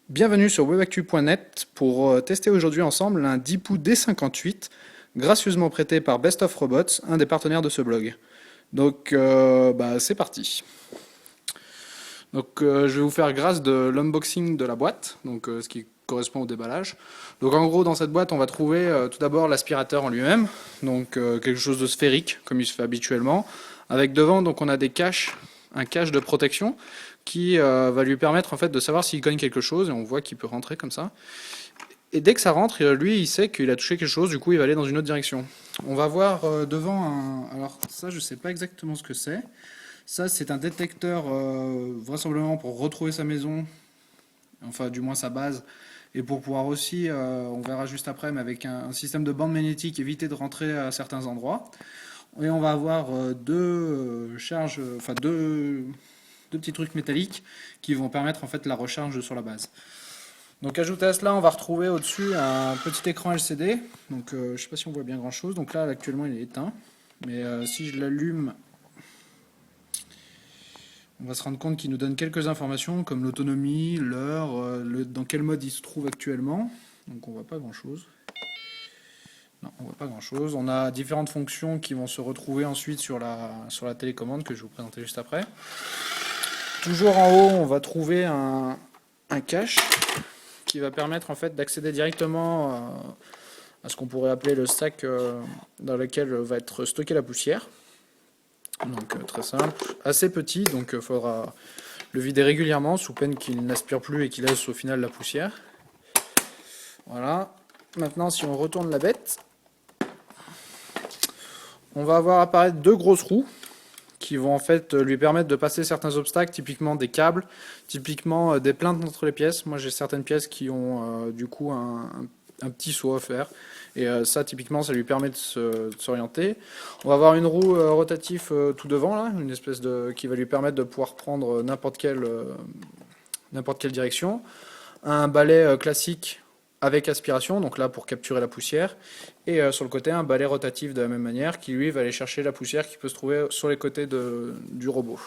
Bienvenue sur webactu.net pour tester aujourd'hui ensemble un Deepoo D58, gracieusement prêté par Best of Robots, un des partenaires de ce blog. Donc c'est parti. Je vais vous faire grâce de l'unboxing de la boîte, ce qui correspond au déballage. Donc en gros dans cette boîte on va trouver tout d'abord l'aspirateur en lui-même, quelque chose de sphérique comme il se fait habituellement, avec devant donc on a un cache de protection qui va lui permettre en fait de savoir s'il cogne quelque chose et on voit qu'il peut rentrer comme ça. Et dès que ça rentre, lui il sait qu'il a touché quelque chose, du coup il va aller dans une autre direction. On va voir devant un... Alors ça je sais pas exactement ce que c'est. Ça c'est un détecteur vraisemblablement pour retrouver sa maison, enfin du moins sa base, et pour pouvoir aussi, on verra juste après, mais avec un système de bande magnétique, éviter de rentrer à certains endroits. Et on va avoir deux petits trucs métalliques qui vont permettre en fait la recharge sur la base. Donc ajouté à cela, on va retrouver au-dessus un petit écran LCD. Je ne sais pas si on voit bien grand chose. Donc là actuellement il est éteint. Mais si je l'allume, on va se rendre compte qu'il nous donne quelques informations comme l'autonomie, l'heure, dans quel mode il se trouve actuellement. Donc on voit pas grand chose. Non, on voit pas grand chose. On a différentes fonctions qui vont se retrouver ensuite sur la télécommande que je vais vous présenter juste après. Toujours en haut, on va trouver un cache qui va permettre en fait d'accéder directement à ce qu'on pourrait appeler le sac dans lequel va être stockée la poussière. Très simple, assez petit, donc il faudra le vider régulièrement sous peine qu'il n'aspire plus et qu'il laisse au final la poussière. Voilà. Maintenant si on retourne la bête, on va avoir apparaître deux grosses roues qui vont en fait lui permettre de passer certains obstacles, typiquement des câbles, typiquement des plaintes entre les pièces. Moi j'ai certaines pièces qui ont du coup un petit saut à faire. Et ça typiquement ça lui permet de s'orienter. On va avoir une roue rotative tout devant là, une espèce de qui va lui permettre de pouvoir prendre n'importe quelle direction. Un balai classique avec aspiration, donc là pour capturer la poussière, et sur le côté un balai rotatif de la même manière qui lui va aller chercher la poussière qui peut se trouver sur les côtés du robot.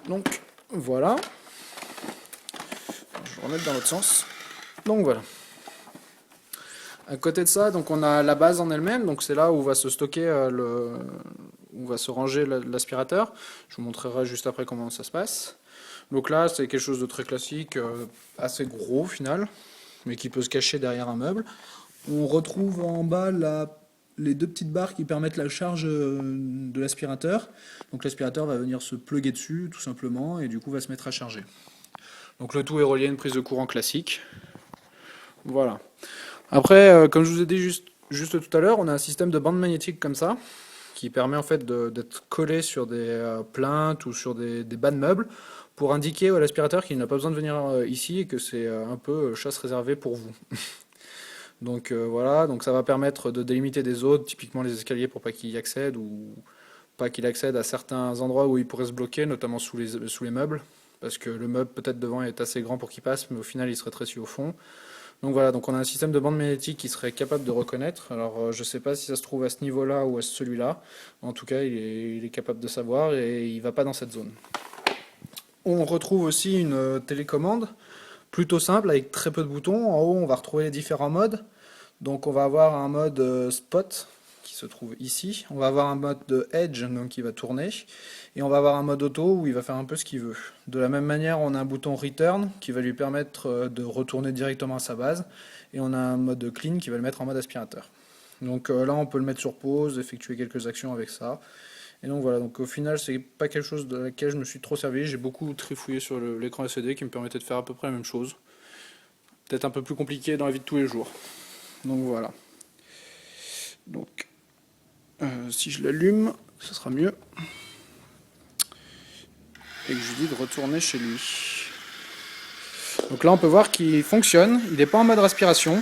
Donc voilà, je vais remettre dans l'autre sens. Donc voilà. À côté de ça, donc on a la base en elle-même, donc c'est là où va se stocker où va se ranger l'aspirateur. Je vous montrerai juste après comment ça se passe. Donc là, c'est quelque chose de très classique, assez gros au final, mais qui peut se cacher derrière un meuble. On retrouve en bas les deux petites barres qui permettent la charge de l'aspirateur. Donc l'aspirateur va venir se plugger dessus tout simplement et du coup va se mettre à charger. Donc le tout est relié à une prise de courant classique. Voilà. Après, comme je vous ai dit juste tout à l'heure, on a un système de bande magnétique comme ça qui permet en fait d'être collé sur des plaintes ou sur des bas de meubles pour indiquer à l'aspirateur qu'il n'a pas besoin de venir ici et que c'est un peu chasse réservée pour vous. Voilà, donc ça va permettre de délimiter des zones, typiquement les escaliers pour pas qu'il y accède ou pas qu'il accède à certains endroits où il pourrait se bloquer, notamment sous les meubles, parce que le meuble peut-être devant est assez grand pour qu'il passe, mais au final il se rétrécit au fond. Donc voilà, donc on a un système de bande magnétique qui serait capable de reconnaître. Alors je ne sais pas si ça se trouve à ce niveau-là ou à celui-là. En tout cas, il est capable de savoir et il ne va pas dans cette zone. On retrouve aussi une télécommande plutôt simple avec très peu de boutons. En haut, on va retrouver les différents modes. Donc on va avoir un mode spot qui se trouve ici. On va avoir un mode de edge donc qui va tourner. Et on va avoir un mode auto où il va faire un peu ce qu'il veut. De la même manière, on a un bouton return qui va lui permettre de retourner directement à sa base. Et on a un mode clean qui va le mettre en mode aspirateur. Donc là, on peut le mettre sur pause, effectuer quelques actions avec ça. Et donc voilà, donc au final, c'est pas quelque chose de laquelle je me suis trop servi. J'ai beaucoup trifouillé sur l'écran LCD qui me permettait de faire à peu près la même chose. Peut-être un peu plus compliqué dans la vie de tous les jours. Donc voilà. Donc, si je l'allume, ce sera mieux. Et que je lui dis de retourner chez lui. Donc là, on peut voir qu'il fonctionne. Il n'est pas en mode respiration.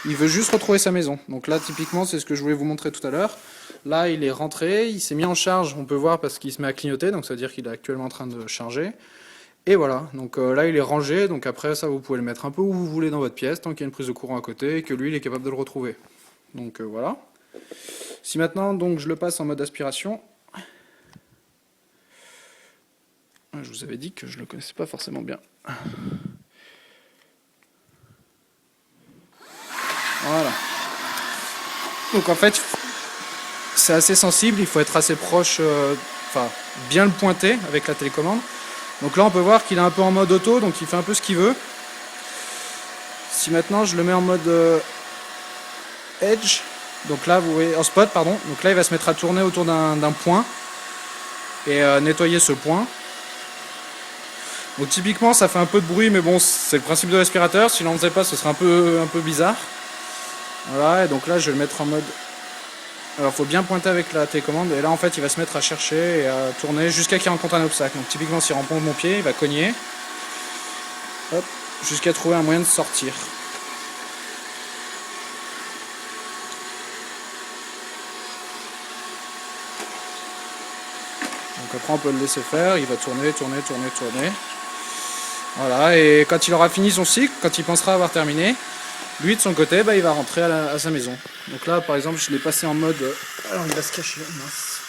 Il veut juste retrouver sa maison. Donc là, typiquement, c'est ce que je voulais vous montrer tout à l'heure. Là, il est rentré, il s'est mis en charge, on peut voir parce qu'il se met à clignoter, donc ça veut dire qu'il est actuellement en train de charger. Et voilà, donc là il est rangé, donc après ça vous pouvez le mettre un peu où vous voulez dans votre pièce, tant qu'il y a une prise de courant à côté et que lui il est capable de le retrouver. Donc voilà. Si maintenant donc je le passe en mode aspiration, je vous avais dit que je ne le connaissais pas forcément bien. Voilà. Donc en fait, c'est assez sensible, il faut être assez proche, enfin bien le pointer avec la télécommande. Donc là on peut voir qu'il est un peu en mode auto, donc il fait un peu ce qu'il veut. Si maintenant je le mets en mode edge, donc là vous voyez, en spot pardon, donc là il va se mettre à tourner autour d'un point et nettoyer ce point. Donc typiquement ça fait un peu de bruit, mais bon c'est le principe de l'aspirateur, si l'on ne faisait pas ce serait un peu bizarre. Voilà, et donc là je vais le mettre en mode... Alors il faut bien pointer avec la télécommande, et là en fait il va se mettre à chercher et à tourner jusqu'à qu'il rencontre un obstacle. Donc typiquement s'il rencontre mon pied, il va cogner, hop, jusqu'à trouver un moyen de sortir. Donc après on peut le laisser faire, il va tourner. Voilà, et quand il aura fini son cycle, quand il pensera avoir terminé, lui de son côté, il va rentrer à sa maison. Donc là par exemple je l'ai passé en mode... Alors il va se cacher, mince.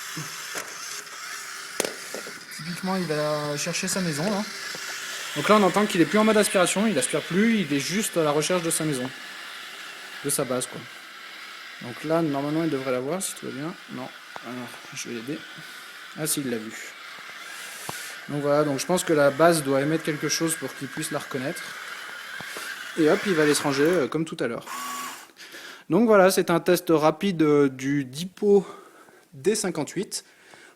Typiquement il va chercher sa maison là. Donc là on entend qu'il est plus en mode aspiration, il aspire plus, il est juste à la recherche de sa maison. De sa base quoi. Donc là normalement il devrait l'avoir si tout va bien. Non, alors je vais l'aider. Ah si, il l'a vu. Donc voilà, donc je pense que la base doit émettre quelque chose pour qu'il puisse la reconnaître. Et hop, il va aller se ranger comme tout à l'heure. Donc voilà, c'est un test rapide du Dipo D58.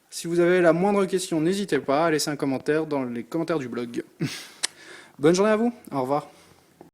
Si vous avez la moindre question, n'hésitez pas à laisser un commentaire dans les commentaires du blog. Bonne journée à vous, au revoir.